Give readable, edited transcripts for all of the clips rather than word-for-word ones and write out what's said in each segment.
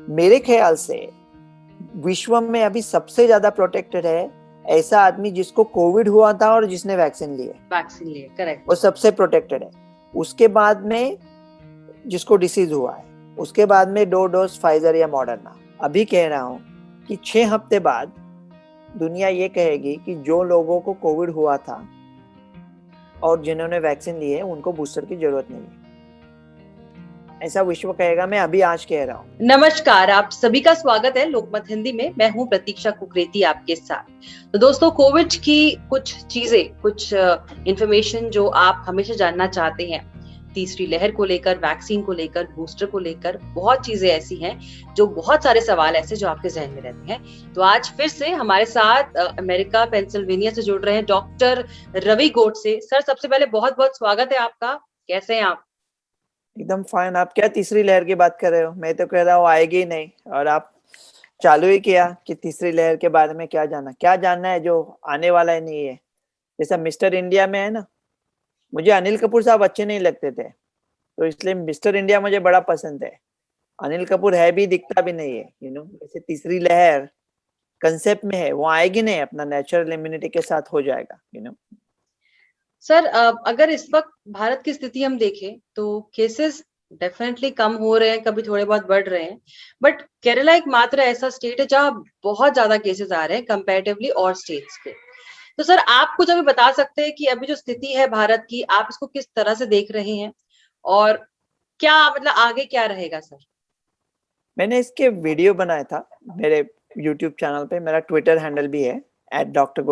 मेरे ख्याल से विश्व में अभी सबसे ज्यादा प्रोटेक्टेड है ऐसा आदमी जिसको कोविड हुआ था और जिसने वैक्सीन लिए। करेक्ट। वो सबसे प्रोटेक्टेड है। उसके बाद में जिसको डिसीज हुआ है, उसके बाद में 2 डोज फाइजर या मॉडर्ना। अभी कह रहा हूँ कि 6 हफ्ते बाद दुनिया ये कहेगी कि जो लोगों को कोविड हुआ था और जिन्होंने वैक्सीन ली है उनको बूस्टर की जरूरत नहीं है, ऐसा विश्व कहेगा। मैं अभी आज कह रहा हूँ। नमस्कार, आप सभी का स्वागत है लोकमत हिंदी में। मैं हूं प्रतीक्षा कुकरेती आपके साथ। तो दोस्तों, कोविड की कुछ चीजें, कुछ इंफॉर्मेशन जो आप हमेशा जानना चाहते हैं, तीसरी लहर को लेकर, वैक्सीन को लेकर, बूस्टर को लेकर, बहुत चीजें ऐसी हैं जो, बहुत सारे सवाल ऐसे जो आपके जहन में रहते हैं। तो आज फिर से हमारे साथ अमेरिका पेंसिल्वेनिया से जुड़ रहे हैं डॉक्टर रवि गोडसे। सर, सबसे पहले बहुत बहुत स्वागत है आपका। कैसे हैं आप? एकदम फाइन। आप क्या तीसरी लहर की बात कर रहे हो? मैं तो कह रहा हूँ आएगी ही नहीं, और आप चालू ही किया कि तीसरी लहर के बारे में क्या जानना है जो आने वाला ही नहीं है। जैसा मिस्टर इंडिया में है ना, मुझे अनिल कपूर साहब अच्छे नहीं लगते थे, तो इसलिए मिस्टर इंडिया मुझे बड़ा पसंद है। अनिल कपूर है भी, दिखता भी नहीं है, जैसे तीसरी लहर कंसेप्ट में है, वो आएगी नहीं, अपना नेचुरल इम्यूनिटी के साथ हो जाएगा। सर, अगर इस वक्त भारत की स्थिति हम देखें तो केसेस डेफिनेटली कम हो रहे हैं, कभी थोड़े बहुत बढ़ रहे हैं, बट केरला एकमात्र ऐसा स्टेट है जहां बहुत ज्यादा केसेस आ रहे हैं कंपैरेटिवली और स्टेट्स पे। तो सर, आप कुछ अभी बता सकते हैं कि अभी जो स्थिति है भारत की, आप इसको किस तरह से देख रहे हैं और क्या मतलब आगे क्या रहेगा सर? मैंने इसके वीडियो बनाया था मेरे यूट्यूब चैनल पे। मेरा ट्विटर हैंडल भी है @डॉक्टर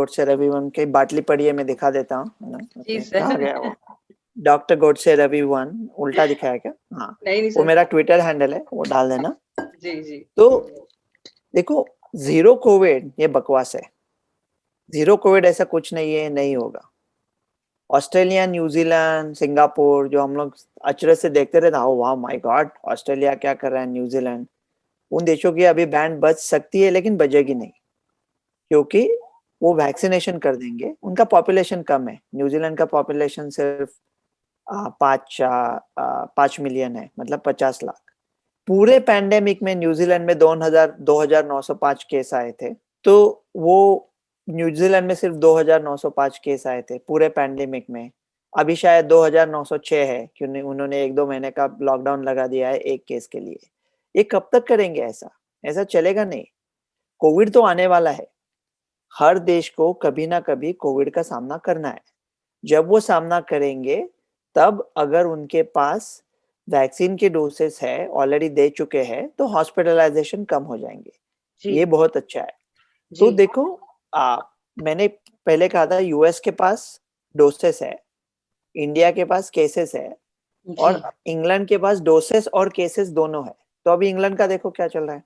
के बाटली पड़ी है, मैं दिखा देता हूँ। जी कहाँ सर। गया वो? डॉक्टर गोडसे रवि वन उल्टा दिखाया क्या? हाँ, नहीं वो सर। मेरा ट्विटर हैंडल है, वो डाल देना। जी जी। तो देखो, जीरो कोविड ये बकवास है। जीरो कोविड ऐसा कुछ नहीं है, नहीं होगा। ऑस्ट्रेलिया, न्यूजीलैंड, सिंगापुर जो हम लोग अचरज से देखते रहते, ओ वाह माय गॉड, ऑस्ट्रेलिया क्या कर रहा है, न्यूजीलैंड, उन देशों की अभी बैंड बज सकती है, लेकिन बजेगी नहीं, क्योंकि वो वैक्सीनेशन कर देंगे। उनका पॉपुलेशन कम है। न्यूजीलैंड का पॉपुलेशन सिर्फ 5 मिलियन है, मतलब 50 लाख। पूरे पैंडेमिक में न्यूजीलैंड में 2,905 केस आए थे। तो वो न्यूजीलैंड में सिर्फ 2,905 केस आए थे पूरे पैंडेमिक में। अभी शायद 2,906 है, क्योंकि उन्होंने 1-2 महीने का लॉकडाउन लगा दिया है एक केस के लिए। ये कब तक करेंगे? ऐसा ऐसा चलेगा नहीं। कोविड तो आने वाला है। हर देश को कभी ना कभी कोविड का सामना करना है। जब वो सामना करेंगे, तब अगर उनके पास वैक्सीन के डोसेस है, ऑलरेडी दे चुके हैं, तो हॉस्पिटलाइजेशन कम हो जाएंगे। जी ये बहुत अच्छा है। तो जी देखो, मैंने पहले कहा था यूएस के पास डोसेस है, इंडिया के पास केसेस है, जी और इंग्लैंड के पास डोसेस और केसेस दोनों है। तो अभी इंग्लैंड का देखो क्या चल रहा है।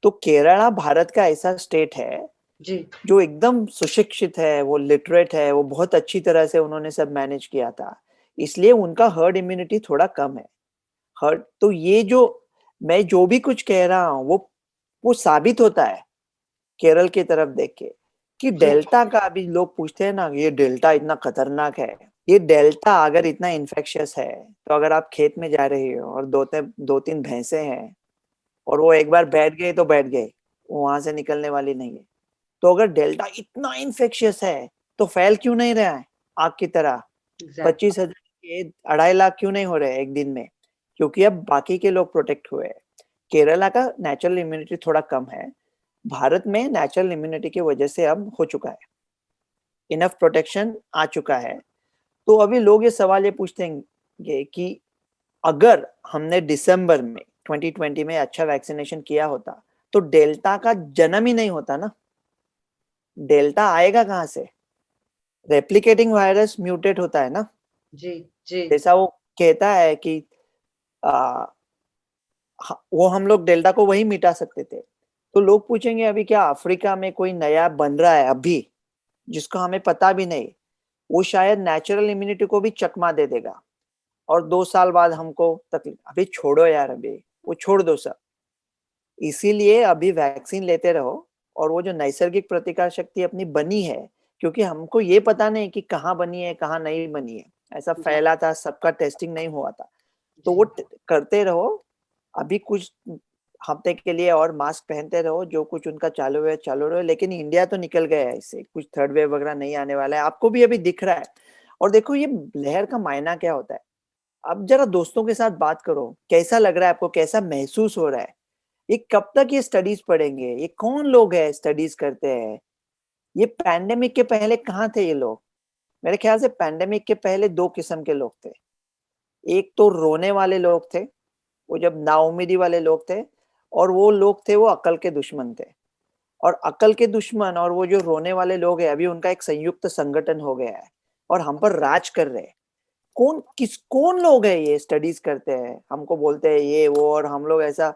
तो केरला भारत का ऐसा स्टेट है जी जो एकदम सुशिक्षित है, वो लिटरेट है, वो बहुत अच्छी तरह से उन्होंने सब मैनेज किया था, इसलिए उनका हर्ड इम्यूनिटी थोड़ा कम है। हर्ड तो ये जो मैं जो भी कुछ कह रहा हूँ, वो साबित होता है केरल की तरफ देख के, कि जी डेल्टा का, अभी लोग पूछते हैं ना, ये डेल्टा इतना खतरनाक है। ये डेल्टा अगर इतना इन्फेक्शियस है, तो अगर आप खेत में जा रही हो और दो तीन भैंसे हैं, और वो एक बार बैठ गए तो बैठ गए, वो वहां से निकलने वाली नहीं है। तो अगर डेल्टा इतना इन्फेक्शियस है, तो फैल क्यों नहीं रहा है आग की तरह? एग्जैक्टली। 25,000 के 2.5 लाख क्यों नहीं हो रहे एक दिन में? क्योंकि अब बाकी के लोग प्रोटेक्ट हुए हैं। केरला का नेचुरल इम्यूनिटी थोड़ा कम है। भारत में नेचुरल इम्यूनिटी की वजह से अब हो चुका है, इनफ प्रोटेक्शन आ चुका है। तो अभी लोग ये सवाल ये पूछते हैं कि अगर हमने दिसंबर में 2020 में अच्छा वैक्सीनेशन किया होता, तो डेल्टा का जन्म ही नहीं होता ना। डेल्टा आएगा कहाँ से? रेप्लिकेटिंग वायरस म्यूटेट होता है ना। जी जी जैसा वो कहता है कि आ, वो हम लोग डेल्टा को वही मिटा सकते थे। तो लोग पूछेंगे अभी क्या अफ्रीका में कोई नया बन रहा है अभी, जिसको हमें पता भी नहीं? वो शायद नेचुरल इम्यूनिटी को भी चकमा दे देगा, और 2 साल बाद हमको तकलीफ। अभी छोड़ो यार, अभी वो छोड़ दो सब। इसीलिए अभी वैक्सीन लेते रहो, और वो जो नैसर्गिक प्रतिकार शक्ति अपनी बनी है, क्योंकि हमको ये पता नहीं कि कहाँ बनी है कहाँ नहीं बनी है, ऐसा जी फैला था, सबका टेस्टिंग नहीं हुआ था। तो जी वो करते रहो। अभी कुछ हफ्ते के लिए और मास्क पहनते रहो, जो कुछ उनका चालू है चालू रहो, लेकिन इंडिया तो निकल गया है इससे, कुछ थर्ड वेव वगैरह नहीं आने वाला है, आपको भी अभी दिख रहा है। और देखो ये लहर का मायना क्या होता है, अब जरा दोस्तों के साथ बात करो, कैसा लग रहा है आपको, कैसा महसूस हो रहा है, ये कब तक ये स्टडीज पढ़ेंगे, ये कौन लोग है स्टडीज करते हैं, ये पैंडेमिक के पहले कहाँ थे ये लोग। मेरे ख्याल से पैंडेमिक के पहले दो किस्म के लोग थे, एक तो रोने वाले लोग थे, वो जब नाउमीदी वाले लोग थे, और वो लोग थे वो अकल के दुश्मन थे। और अकल के दुश्मन और वो जो रोने वाले लोग हैं, अभी उनका एक संयुक्त संगठन हो गया है और हम पर राज कर रहे हैं। कौन लोग है ये स्टडीज करते हैं, हमको बोलते हैं ये वो, और हम लोग ऐसा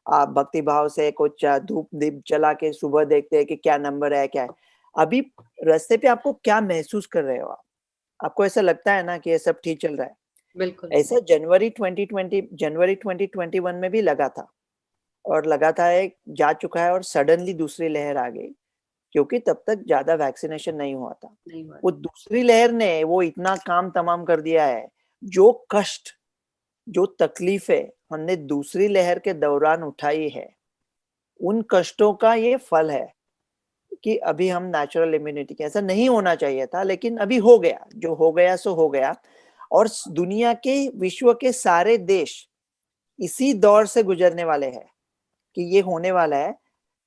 भक्ति भाव से कुछ धूप दीप जला के सुबह देखते हैं कि क्या नंबर है क्या है। अभी रास्ते पे आपको क्या महसूस कर रहे हो आप, आपको ऐसा लगता है ना कि ये सब ठीक चल रहा है। बिल्कुल ऐसा जनवरी 2021 में भी लगा था, और लगा था एक जा चुका है, और सडनली दूसरी लहर आ गई, क्योंकि तब तक ज्यादा वैक्सीनेशन नहीं हुआ था। नहीं हुआ। वो दूसरी लहर ने वो इतना काम तमाम कर दिया है, जो कष्ट जो तकलीफें हमने दूसरी लहर के दौरान उठाई है, उन कष्टों का ये फल है कि अभी हम नेचुरल इम्यूनिटी के, ऐसा नहीं होना चाहिए था लेकिन अभी हो गया, जो हो गया सो हो गया। और दुनिया के विश्व के सारे देश इसी दौर से गुजरने वाले हैं कि ये होने वाला है।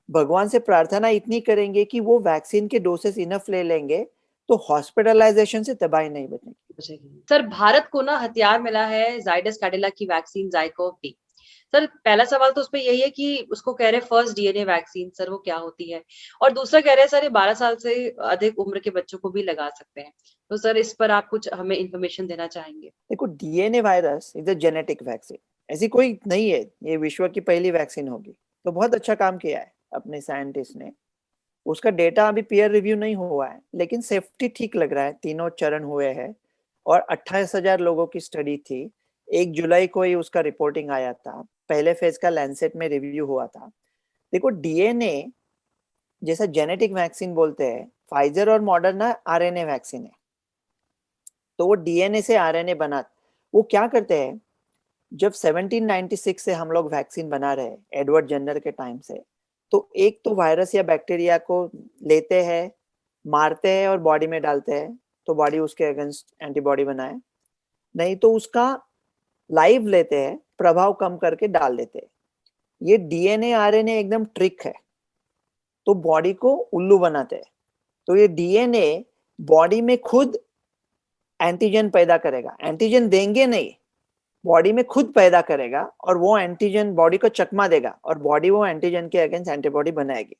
भगवान से प्रार्थना इतनी करेंगे कि वो वैक्सीन के डोसेस इनफ ले लेंगे तो हॉस्पिटलाइजेशन से तबाही नहीं बचेगी। सर भारत को ना हथियार मिला है जाइडस कैडिला की वैक्सीन ज़ाइकोव-डी। सर पहला सवाल तो उसपे यही है कि उसको कह रहे हैं फर्स्ट डीएनए वैक्सीन, सर वो क्या होती है? और दूसरा कह रहे हैं सर ये 12 साल से अधिक उम्र के बच्चों को भी लगा सकते हैं। तो सर इस पर आप कुछ हमें इन्फॉर्मेशन देना चाहेंगे? देखो DNA virus is a genetic vaccine, ऐसी कोई नहीं है, ये विश्व की पहली वैक्सीन होगी। तो बहुत अच्छा काम किया है अपने साइंटिस्ट ने। उसका डेटा अभी पीयर रिव्यू नहीं हुआ है, लेकिन सेफ्टी ठीक लग रहा है, तीनों चरण हुए हैं और 28,000 लोगों की स्टडी थी। 1 जुलाई को ही उसका रिपोर्टिंग आया था, पहले फेज का लैंसेट में रिव्यू हुआ था। देखो डीएनए जैसा जेनेटिक वैक्सीन बोलते हैं, फाइजर और मॉडर्ना आरएनए वैक्सीन है, तो वो डीएनए से आरएनए बना, वो क्या करते हैं, जब 1796 से हम लोग वैक्सीन बना रहे हैं एडवर्ड जेनर के टाइम से, तो एक तो वायरस या बैक्टीरिया को लेते हैं, मारते हैं और बॉडी में डालते हैं, तो बॉडी उसके अगेंस्ट एंटीबॉडी बनाए। नहीं तो उसका लाइव लेते हैं, प्रभाव कम करके डाल देते हैं। ये डीएनए आरएनए एकदम ट्रिक है, तो बॉडी को उल्लू बनाते हैं। तो ये डीएनए बॉडी में खुद एंटीजन पैदा करेगा, एंटीजन देंगे नहीं, बॉडी में खुद पैदा करेगा, और वो एंटीजन बॉडी को चकमा देगा और बॉडी वो एंटीजन के अगेंस्ट एंटीबॉडी बनाएगी।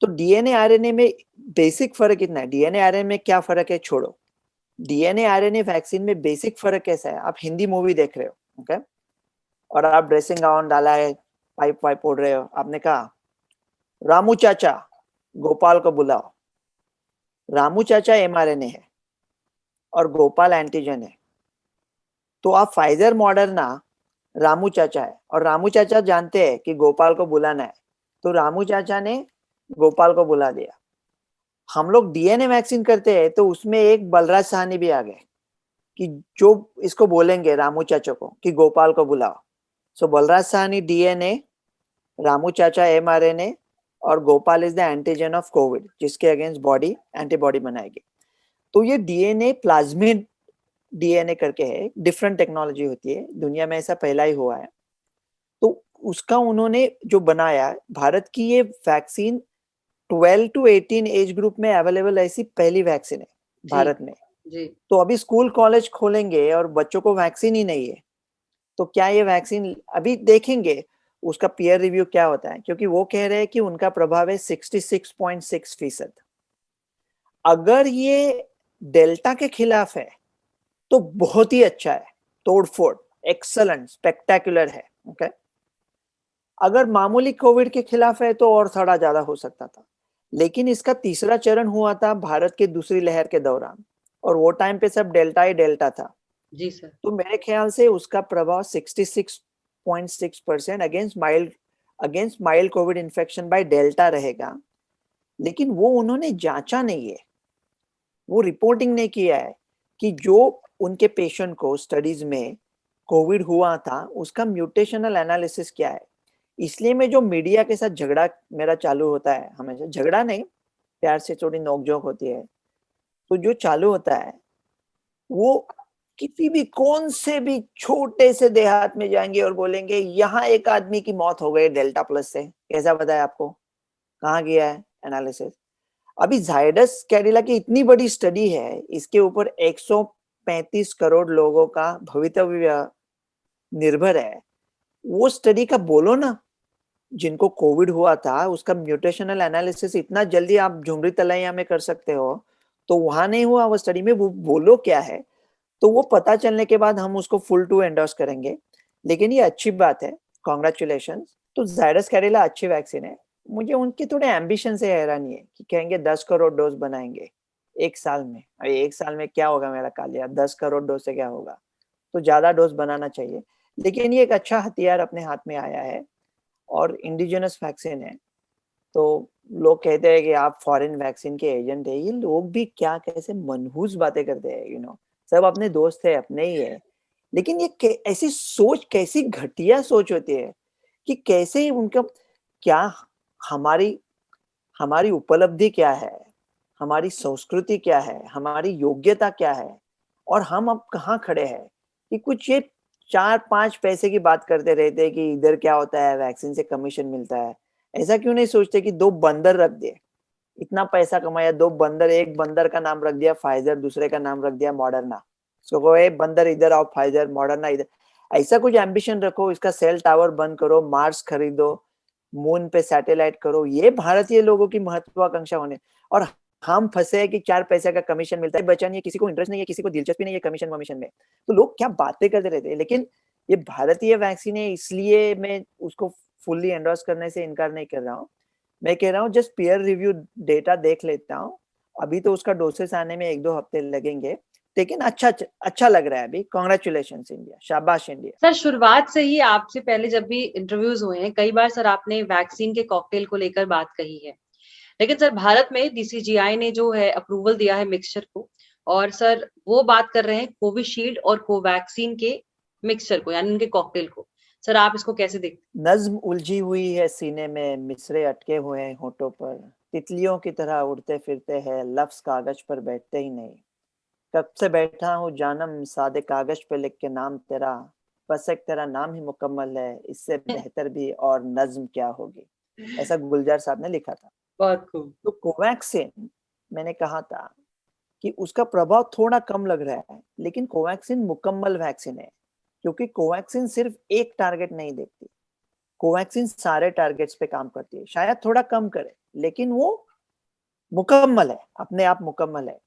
तो डीएनए आरएनए में बेसिक फर्क इतना है, डीएनए आरएनए में क्या फर्क है छोड़ो, डीएनए आरएनए वैक्सीन में बेसिक फर्क कैसा है, आप हिंदी मूवी देख रहे हो, ओके, और आप ड्रेसिंग गाउन डाला है, पाइप वाइप ओढ़ रहे हो, आपने कहा रामू चाचा गोपाल को बुलाओ, रामू चाचा एमआरएनए है और गोपाल एंटीजन है। तो आप फाइजर मॉडर्ना रामू चाचा है, और रामू चाचा जानते हैं कि गोपाल को बुलाना है, तो रामू चाचा ने गोपाल को बुला दिया। हम लोग डीएनए वैक्सीन करते हैं तो उसमें एक बलराज साहनी भी आ गए कि जो इसको बोलेंगे रामू चाचा को कि गोपाल को बुलाओ। सो बलराज साहनी डीएनए, रामू चाचा एमआरएनए, और Gopal is the antigen of Covid जिसके अगेंस्ट बॉडी एंटीबॉडी बनाएगी। तो ये डीएनए प्लाज्मिड डीएनए करके है, डिफरेंट टेक्नोलॉजी होती है, दुनिया में ऐसा पहला ही हुआ है। तो उसका उन्होंने जो बनाया, भारत की ये वैक्सीन 12 टू 18 एज ग्रुप में अवेलेबल ऐसी पहली वैक्सीन है भारत में। जी। तो अभी स्कूल कॉलेज खोलेंगे और बच्चों को वैक्सीन ही नहीं है, तो क्या ये वैक्सीन, अभी देखेंगे उसका पीयर रिव्यू क्या होता है, क्योंकि वो कह रहे हैं कि उनका प्रभाव है 66.6%। अगर ये डेल्टा के खिलाफ है तो बहुत ही अच्छा है, तोड़फोड़, एक्सलेंट, स्पेक्टेकुलर है, ओके। अगर मामूली कोविड के खिलाफ है तो और थोड़ा ज्यादा हो सकता था, लेकिन इसका तीसरा चरण हुआ था भारत के दूसरी लहर के दौरान, और वो टाइम पे सब डेल्टा ही डेल्टा था। जी सर। तो मेरे ख्याल से उसका प्रभाव 66.6% against mild Covid infection by delta रहेगा। लेकिन वो उन्होंने जांचा नहीं है, वो रिपोर्टिंग नहीं किया है कि जो उनके पेशेंट को स्टडीज में कोविड हुआ था उसका म्यूटेशनल एनालिसिस क्या है, इसलिए मैं जो मीडिया के साथ झगड़ा मेरा चालू होता है, हमेशा झगड़ा नहीं, प्यार से थोड़ी नोकझोंक होती है, तो जो चालू होता है वो किसी भी कौन से भी छोटे से देहात में जाएंगे और बोलेंगे यहाँ एक आदमी की मौत हो गई डेल्टा प्लस से। कैसा बताया आपको, कहाँ गया है एनालिसिस? अभी जायडस कैडिला की इतनी बड़ी स्टडी है, इसके ऊपर 135 करोड़ लोगों का भवितव्य निर्भर है। वो स्टडी का बोलो ना, जिनको कोविड हुआ था उसका म्यूटेशनल एनालिसिस इतना जल्दी आप झुमरी तलैया में कर सकते हो, तो वहां नहीं हुआ वो स्टडी में, वो बोलो क्या है। तो वो पता चलने के बाद हम उसको फुल टू एंडोर्स करेंगे। लेकिन ये अच्छी बात है, कॉन्ग्रेचुलेशन। तो जायडस कैडिला अच्छी वैक्सीन है। मुझे उनके थोड़े एम्बिशन से हैरानी है कि कहेंगे 10 करोड़ डोज बनाएंगे एक साल में। अरे एक साल में क्या होगा मेरा कालिया, 10 करोड़ डोज से क्या होगा? तो ज्यादा डोज बनाना चाहिए। लेकिन ये एक अच्छा हथियार अपने हाथ में आया है और इंडिजिनस वैक्सीन है। तो लोग कहते हैं कि आप फॉरेन वैक्सीन के एजेंट है। ये लोग भी क्या कैसे मनहूस बातें करते हैं, सब अपने दोस्त है, अपने ही है। लेकिन ये ऐसी सोच, कैसी घटिया सोच होती है कि कैसे उनका क्या, हमारी हमारी उपलब्धि क्या है, हमारी संस्कृति क्या है, हमारी योग्यता क्या है, और हम अब कहाँ खड़े हैं कि कुछ ये 4-5 पैसे की बात करते रहते हैं कि इधर क्या होता है, वैक्सीन से कमीशन मिलता है। ऐसा क्यों नहीं सोचते कि 2 बंदर रख दिए, इतना पैसा कमाया, 2 बंदर, एक बंदर का नाम रख दिया फाइजर, दूसरे का नाम रख दिया मॉडर्ना। उसको कहो ए बंदर इधर आओ, फाइजर मॉडर्ना इधर। ऐसा कुछ एम्बिशन रखो, इसका सेल टावर बंद करो, मार्स खरीदो, मून पे सैटेलाइट करो। ये भारतीय लोगों की महत्वाकांक्षा होने, और हम फंसे हैं कि 4 पैसे का कमीशन मिलता है। बचा नहीं है, किसी को इंटरेस्ट नहीं है, किसी को दिलचस्पी नहीं है कमीशन वमीशन में। तो लोग क्या बातें करते रहते हैं। लेकिन ये भारतीय वैक्सीन है, इसलिए मैं उसको फुल्ली एंडोर्स करने से इनकार नहीं कर रहा हूँ। मैं कह रहा हूँ जस्ट पीयर रिव्यू डेटा देख लेता हूँ। अभी तो उसका डोसेस आने में 1-2 हफ्ते लगेंगे, लेकिन अच्छा लग रहा है अभी। कॉन्ग्रेचुलेशन इंडिया, शाबाश इंडिया। सर शुरुआत से ही आपसे पहले जब भी इंटरव्यूज हुए हैं कई बार सर आपने वैक्सीन के कॉकटेल को लेकर बात कही है, लेकिन सर भारत में डीसीजीआई ने जो है अप्रूवल दिया है मिक्सचर को, और सर वो बात कर रहे हैं कोविशील्ड और कोवैक्सीन के मिक्सचर को, यानी उनके कॉकटेल को। सर आप इसको कैसे देखते नज्म उलझी हुई है सीने में, मिसरे अटके हुए हैं होठों पर, तितलियों की तरह उड़ते फिरते हैं, लफ्ज कागज पर बैठते ही नहीं। कब से बैठा हूँ जानम सादे कागज पे लिख के नाम तेरा, बस एक तेरा नाम ही मुकम्मल है, इससे हैं? बेहतर भी और नज्म क्या होगी। ऐसा गुलजार साहब ने लिखा था। बहुत खूब। तो कोवैक्सीन, मैंने कहा था कि उसका प्रभाव थोड़ा कम लग रहा है, लेकिन कोवैक्सीन मुकम्मल वैक्सीन है, क्योंकि कोवैक्सीन सिर्फ एक टारगेट नहीं देखती। कोवैक्सीन सारे टारगेट्स पे काम करती है, शायद थोड़ा कम करे, लेकिन वो मुकम्मल है, अपने आप मुकम्मल है।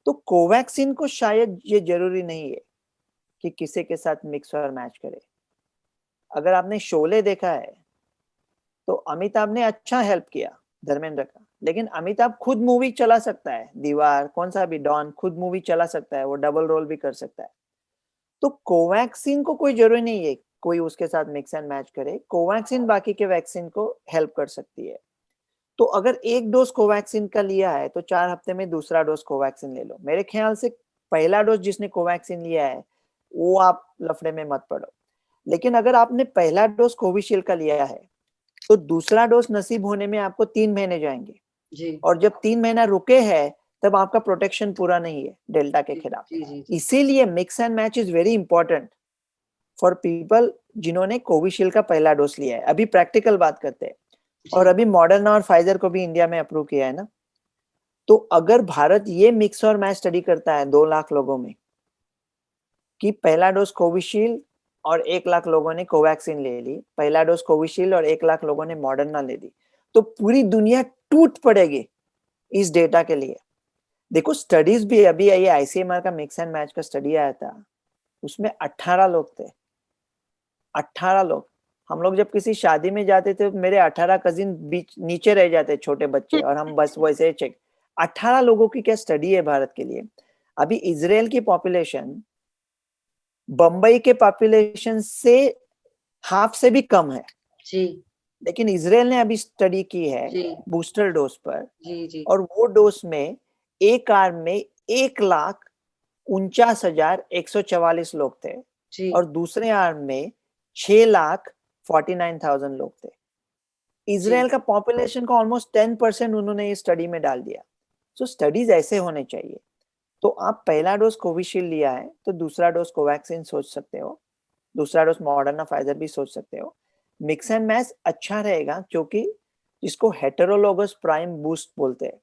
तो कोवैक्सीन को शायद ये जरूरी नहीं है कि किसी के साथ मिक्स और मैच करे। अगर आपने शोले देखा है तो अमिताभ ने अच्छा हेल्प किया धर्मेंद्र का, लेकिन अमिताभ खुद मूवी चला सकता है, दीवार कौन सा भी, डॉन खुद मूवी चला सकता है, वो डबल रोल भी कर सकता है। तो कोवैक्सीन को कोई जरूरी नहीं है कोई उसके साथ मिक्स एंड मैच करे। कोवैक्सीन बाकी के वैक्सीन को हेल्प कर सकती है। तो अगर एक डोज कोवैक्सीन का लिया है तो 4 हफ्ते में दूसरा डोज कोवैक्सीन ले लो। मेरे ख्याल से पहला डोज जिसने कोवैक्सीन लिया है वो आप लफड़े में मत पड़ो। लेकिन अगर आपने पहला डोज कोविशील्ड का लिया है तो दूसरा डोज नसीब होने में आपको 3 महीने जाएंगे, जी और जब 3 महीना रुके हैं तब आपका प्रोटेक्शन पूरा नहीं है डेल्टा के जी खिलाफ। जी जी जी। इसीलिए mix and match is very important for people जिन्होंने कोविशील्ड का पहला डोज लिया है। अभी प्रैक्टिकल बात करते हैं, और जी अभी मॉडर्ना और फाइजर को भी इंडिया में अप्रूव किया है ना। तो अगर भारत ये मिक्स और मैच स्टडी करता है 2 लाख लोगों में कि पहला डोज कोविशील्ड और 1 लाख लोगों ने कोवैक्सीन ले ली, पहला डोज कोविशील्ड और 1 लाख लोगों ने मॉडर्ना ले ली, तो पूरी दुनिया टूट पड़ेगी इस डेटा के लिए। देखो स्टडीज भी, अभी ये आईसीएमआर का मिक्स एंड मैच का स्टडी आया था, उसमें 18 लोग थे, 18 लोग। हम लोग जब किसी शादी में जाते थे मेरे 18 कजिन बीच नीचे रह जाते, छोटे बच्चे, और हम बस वैसे चेक। 18 लोगों की क्या स्टडी है भारत के लिए। अभी इजराइल की पॉपुलेशन बंबई के पॉपुलेशन से हाफ से भी कम है, जी लेकिन इजराइल ने अभी स्टडी की है जी बूस्टर डोज पर, जी जी और वो डोज में एक आर्म में 1,49,144 लोग थे, जी और दूसरे आर्म में 6,49,000 लोग थे। इजराइल का पॉपुलेशन का ऑलमोस्ट 10% उन्होंने इस स्टडी में डाल दिया। सो स्टडीज ऐसे होने चाहिए। तो आप पहला डोज कोविशील्ड लिया है तो दूसरा डोज कोवैक्सीन सोच सकते हो, दूसरा डोज मॉडर्ना फाइजर भी सोच सकते हो। मिक्स एंड मैच अच्छा रहेगा, क्योंकि जिसको हेटेरोलोगस प्राइम बूस्ट बोलते हैं,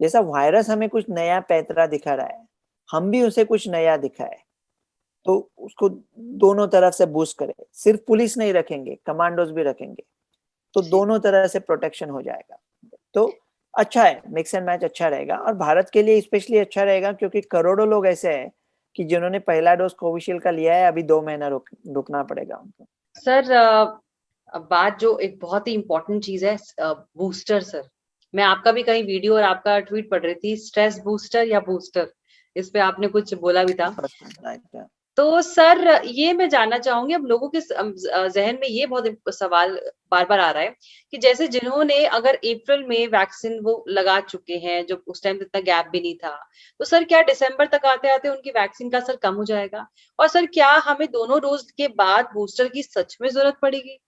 जैसा वायरस हमें कुछ नया पैतरा दिखा रहा है, हम भी उसे कुछ नया दिखाए, तो उसको दोनों तरफ से बूस्ट करें। सिर्फ पुलिस नहीं रखेंगे, कमांडोज भी रखेंगे, तो दोनों तरह से प्रोटेक्शन हो जाएगा। तो अच्छा है, मिक्स एंड मैच अच्छा रहेगा, और भारत के लिए स्पेशली अच्छा रहेगा क्योंकि करोड़ों लोग ऐसे हैं कि जिन्होंने पहला डोज कोविशील्ड का लिया है, अभी 2 महीना रुकना पड़ेगा उनको। सर अब बात जो एक बहुत ही इम्पोर्टेंट चीज है, बूस्टर सर। मैं आपका भी कहीं वीडियो और आपका ट्वीट पढ़ रही थी, स्ट्रेस बूस्टर या बूस्टर, इस पे आपने कुछ बोला भी था। तो सर ये मैं जानना चाहूंगी, अब लोगों के जहन में ये बहुत सवाल बार बार आ रहा है कि जैसे जिन्होंने अगर अप्रैल में वैक्सीन वो लगा चुके हैं, जो उस टाइम इतना गैप भी नहीं था, तो सर क्या दिसंबर तक आते आते उनकी वैक्सीन का असर कम हो जाएगा? और सर क्या हमें दोनों डोज के बाद बूस्टर की सच में जरूरत पड़ेगी?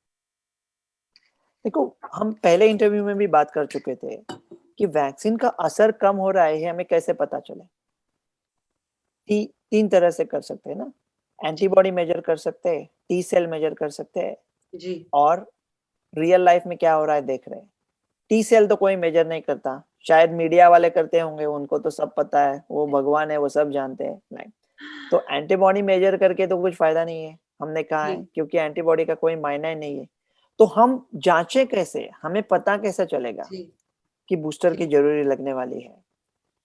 देखो, हम पहले इंटरव्यू में भी बात कर चुके थे कि वैक्सीन का असर कम हो रहा है, हमें कैसे पता चले। तीन तरह से कर सकते हैं ना, एंटीबॉडी मेजर कर सकते हैं, टी सेल मेजर कर सकते हैं जी। और रियल लाइफ में क्या हो रहा है देख रहे हैं। टी सेल तो कोई मेजर नहीं करता, शायद मीडिया वाले करते होंगे, उनको तो सब पता है, वो भगवान है, वो सब जानते हैं। नहीं, तो एंटीबॉडी मेजर करके तो कुछ फायदा नहीं है, हमने कहा है, क्योंकि एंटीबॉडी का कोई मायना ही नहीं है। तो हम जांचे कैसे, हमें पता कैसे चलेगा कि बूस्टर की जरूरी लगने वाली है?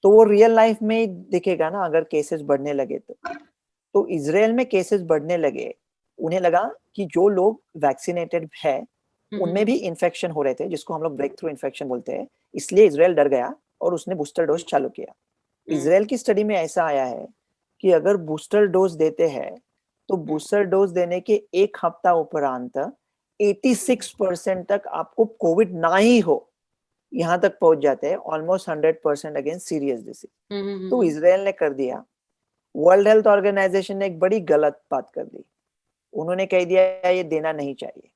तो वो रियल लाइफ में ही दिखेगा ना, अगर केसेस बढ़ने लगे तो इजराइल में केसेस बढ़ने लगे, उन्हें लगा कि जो लोग वैक्सीनेटेड है उनमें भी इन्फेक्शन हो रहे थे, जिसको हम लोग ब्रेक थ्रू इन्फेक्शन बोलते हैं, इसलिए इजराइल डर गया और उसने बूस्टर डोज चालू किया। इजराइल की स्टडी में ऐसा आया है कि अगर बूस्टर डोज देते हैं तो बूस्टर डोज देने के एक हफ्ता उपरांत 86% तक आपको कोविड ना ही हो, यहाँ तक पहुंच जाते हैं, ऑलमोस्ट 100% अगेंस्ट सीरियस डिसीज। तो इजराइल ने कर दिया। वर्ल्ड हेल्थ ऑर्गेनाइजेशन ने एक बड़ी गलत बात कर दी, उन्होंने कह दिया ये देना नहीं चाहिए।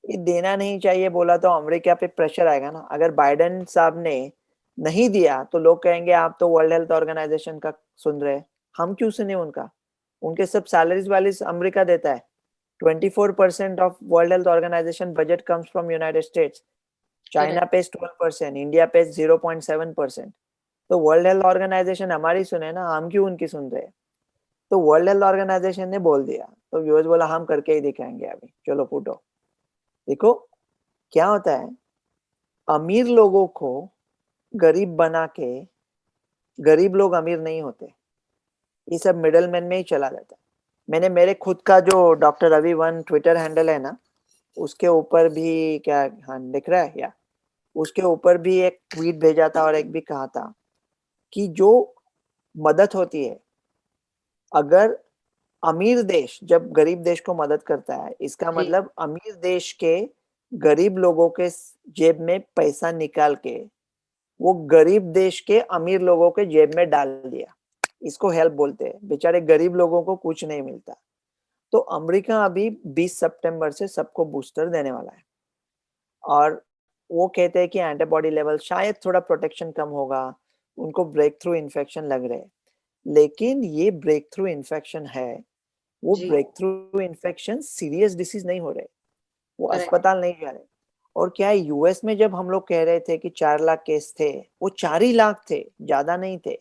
ये देना नहीं चाहिए बोला तो अमेरिका पे प्रेशर आएगा ना। अगर बाइडेन साहब ने नहीं दिया तो लोग कहेंगे आप तो वर्ल्ड हेल्थ ऑर्गेनाइजेशन का सुन रहे हैं, हम क्यों सुने उनका? उनके सब सैलरीज वालीज अमेरिका देता है। 24% of world health organization budget comes from United States. China pays 12%, India pays 0.7%। तो वर्ल्ड हेल्थ ऑर्गेनाइजेशन हमारी सुने ना, हम क्यों उनकी सुन रहे हैं? तो वर्ल्ड हेल्थ ऑर्गेनाइजेशन ने बोल दिया, तो यूएस बोला हम करके ही दिखाएंगे, अभी चलो फूटो। देखो क्या होता है, अमीर लोगों को गरीब बना के, गरीब लोग अमीर नहीं होते, ये सब मिडल मैन में ही चला जाता है। मैंने मेरे खुद का जो doctor Ravi one Twitter handle है ना, उसके ऊपर भी क्या, हाँ दिख रहा है या, उसके ऊपर भी एक ट्वीट भेजा था और एक भी कहा था कि जो मदद होती है, अगर अमीर देश जब गरीब देश को मदद करता है, इसका मतलब अमीर देश के गरीब लोगों के जेब में पैसा निकाल के वो गरीब देश के अमीर लोगों के जेब में डाल दिया। इसको हेल्प बोलते हैं। बेचारे गरीब लोगों को कुछ नहीं मिलता। तो अमेरिका अभी 20 सितंबर से सबको बूस्टर देने वाला है, और वो कहते हैं कि एंटीबॉडी लेवल शायद थोड़ा प्रोटेक्शन कम होगा, उनको ब्रेक थ्रू इन्फेक्शन लग रहे हैं। लेकिन ये ब्रेक थ्रू इन्फेक्शन है, वो breakthrough infection serious disease नहीं हो रहे, वो अस्पताल नहीं जा रहे। और क्या है, यूएस में जब हम लोग कह रहे थे कि 4 लाख केस थे, वो 4 ही लाख थे, ज्यादा नहीं थे।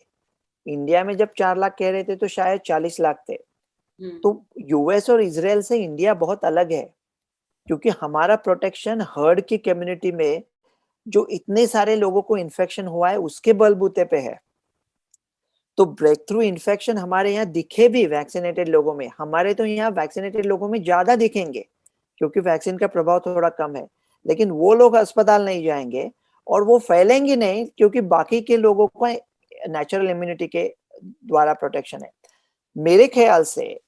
इंडिया में जब 4 लाख कह रहे थे तो शायद 40 लाख थे। तो यूएस और इजराइल से इंडिया बहुत अलग है, क्योंकि हमारा प्रोटेक्शन हर्ड की कम्युनिटी में जो इतने सारे लोगों को इन्फेक्शन हुआ है उसके बलबूते पे है। तो ब्रेक थ्रू इन्फेक्शन हमारे यहाँ दिखे भी वैक्सीनेटेड लोगों में, हमारे तो यहाँ वैक्सीनेटेड लोगों में ज्यादा दिखेंगे क्योंकि वैक्सीन का प्रभाव थोड़ा कम है। लेकिन वो लोग अस्पताल नहीं जाएंगे और वो फैलेंगे नहीं, क्योंकि बाकी के लोगों को नेचुरल इम्यूनिटी के द्वारा प्रोटेक्शन है। मेरे ख्याल से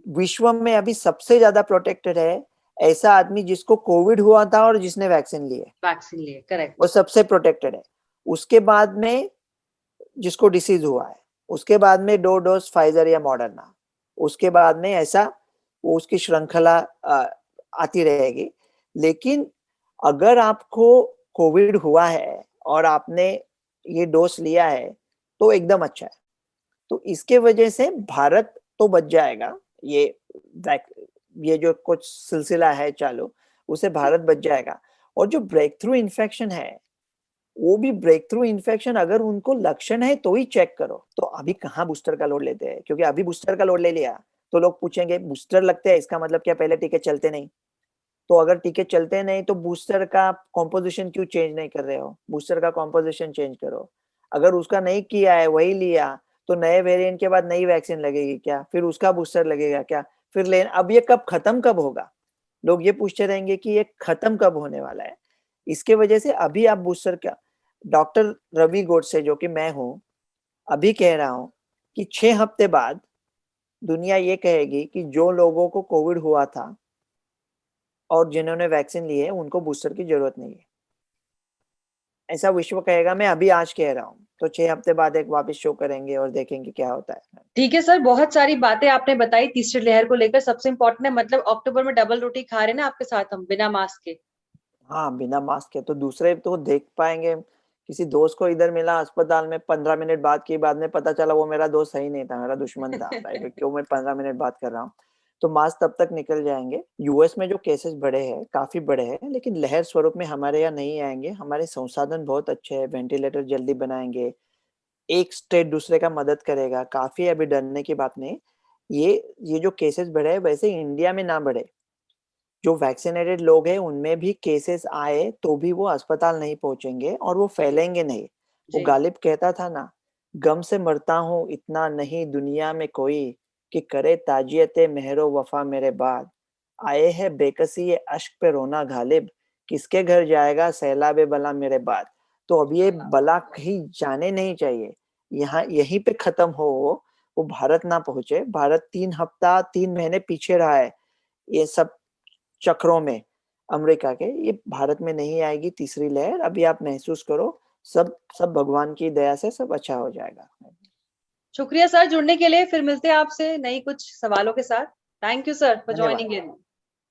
विश्व में अभी सबसे ज्यादा प्रोटेक्टेड है ऐसा आदमी जिसको कोविड हुआ था और जिसने वैक्सीन लिए, करेक्ट, वो सबसे प्रोटेक्टेड है। उसके बाद में जिसको डिसीज हुआ है, उसके बाद में 2 डोज फाइजर या मॉडर्ना, उसके बाद में ऐसा वो उसकी श्रृंखला आती रहेगी। लेकिन अगर आपको कोविड हुआ है और आपने ये डोज लिया है तो एकदम अच्छा है। तो इसके वजह से भारत तो बच जाएगा, ये ये जो कुछ सिलसिला है चालू, उससे भारत बच जाएगा। और जो ब्रेक थ्रू इन्फेक्शन है, वो भी ब्रेक थ्रू इन्फेक्शन अगर उनको लक्षण है तो ही चेक करो। तो अभी कहाँ बूस्टर का लोड लेते हैं, क्योंकि अभी बूस्टर का लोड ले लिया तो लोग पूछेंगे बूस्टर लगते हैं, इसका मतलब क्या पहले टीके चलते नहीं? तो अगर टीके चलते नहीं तो बूस्टर का कॉम्पोजिशन क्यों चेंज नहीं कर रहे हो? बूस्टर का कॉम्पोजिशन चेंज करो। अगर उसका नहीं किया है, वही लिया, तो नए वेरिएंट के बाद नई वैक्सीन लगेगी क्या? फिर उसका बूस्टर लगेगा क्या? फिर ले अब ये कब खत्म कब होगा? लोग ये पूछते रहेंगे कि ये खत्म कब होने वाला है। इसके वजह से अभी आप बूस्टर का, डॉक्टर रवि गोडसे जो कि मैं हूँ, अभी कह रहा हूँ कि 6 हफ्ते बाद दुनिया ये कहेगी कि जो लोगों को कोविड हुआ था और जिन्होंने वैक्सीन ली है उनको बूस्टर की जरूरत नहीं है, ऐसा विश्व कहेगा। मैं अभी आज कह रहा हूँ, तो 6 हफ्ते बाद एक वापस शो करेंगे और देखेंगे क्या होता है। ठीक है सर, बहुत सारी बातें आपने बताई तीसरी लहर को लेकर। सबसे इम्पोर्टेंट है, मतलब अक्टूबर में डबल रोटी खा रहे हैं ना आपके साथ हम, बिना मास्क के। हाँ, बिना मास्क के तो दूसरे तो देख पाएंगे। किसी दोस्त को इधर मिला अस्पताल में, 15 मिनट बात की, बाद में पता चला वो मेरा दोस्त सही नहीं था, मेरा दुश्मन था। भाई क्यों मैं 15 मिनट बात कर रहा हूँ? तो मास्क तब तक निकल जाएंगे। यूएस में जो केसेस बढ़े हैं, काफी बढ़े हैं, लेकिन लहर स्वरूप में हमारे यहाँ नहीं आएंगे। हमारे संसाधन बहुत अच्छे हैं, वेंटिलेटर जल्दी बनाएंगे, एक स्टेट दूसरे का मदद करेगा, काफी अभी डरने की बात नहीं। ये जो केसेस बढ़े हैं, वैसे इंडिया में ना बढ़े। जो वैक्सीनेटेड लोग हैं उनमें भी केसेस आए तो भी वो अस्पताल नहीं पहुंचेंगे और वो फैलेंगे नहीं। वो जी। गालिब कहता था ना, गम से मरता हूँ इतना नहीं दुनिया में कोई, कि करे ताजियते मेहरो वफा मेरे बाद। आए है बेकसी ये अश्क पे रोना गालिब, किसके घर जाएगा सैलाबे बला मेरे बाद। तो अब ये बला कहीं जाने नहीं चाहिए, यहाँ यहीं पे खत्म हो, वो भारत ना पहुंचे। भारत 3 हफ्ता 3 महीने पीछे रहा है ये सब चक्रों में अमेरिका के। ये भारत में नहीं आएगी तीसरी लहर, अभी आप महसूस करो। सब सब भगवान की दया से सब अच्छा हो जाएगा। शुक्रिया सर जुड़ने के लिए, फिर मिलते हैं आपसे नई कुछ सवालों के साथ। थैंक यू सर फॉर धन्यवाद। Joining in.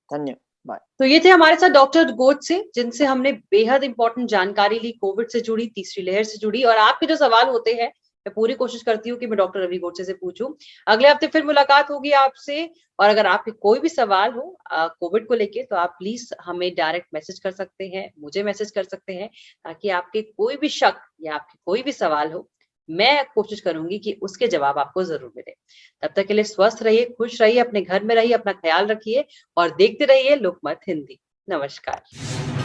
धन्यवाद। तो ये थे हमारे साथ डॉक्टर गोड से, जिनसे हमने बेहद इंपॉर्टेंट जानकारी ली, कोविड से जुड़ी, तीसरी लहर से जुड़ी। और आपके जो सवाल होते हैं, मैं पूरी कोशिश करती हूँ कि मैं डॉक्टर रवि गोडसे से पूछूं। अगले हफ्ते फिर मुलाकात होगी आपसे। और अगर आपके कोई भी सवाल हो कोविड को लेके, तो आप प्लीज हमें डायरेक्ट मैसेज कर सकते हैं, मुझे मैसेज कर सकते हैं, ताकि आपके कोई भी शक या आपके कोई भी सवाल हो, मैं कोशिश करूंगी कि उसके जवाब आपको जरूर मिले। तब तक के लिए स्वस्थ रहिए, खुश रहिए, अपने घर में रहिए, अपना ख्याल रखिए और देखते रहिए लोकमत हिंदी। नमस्कार।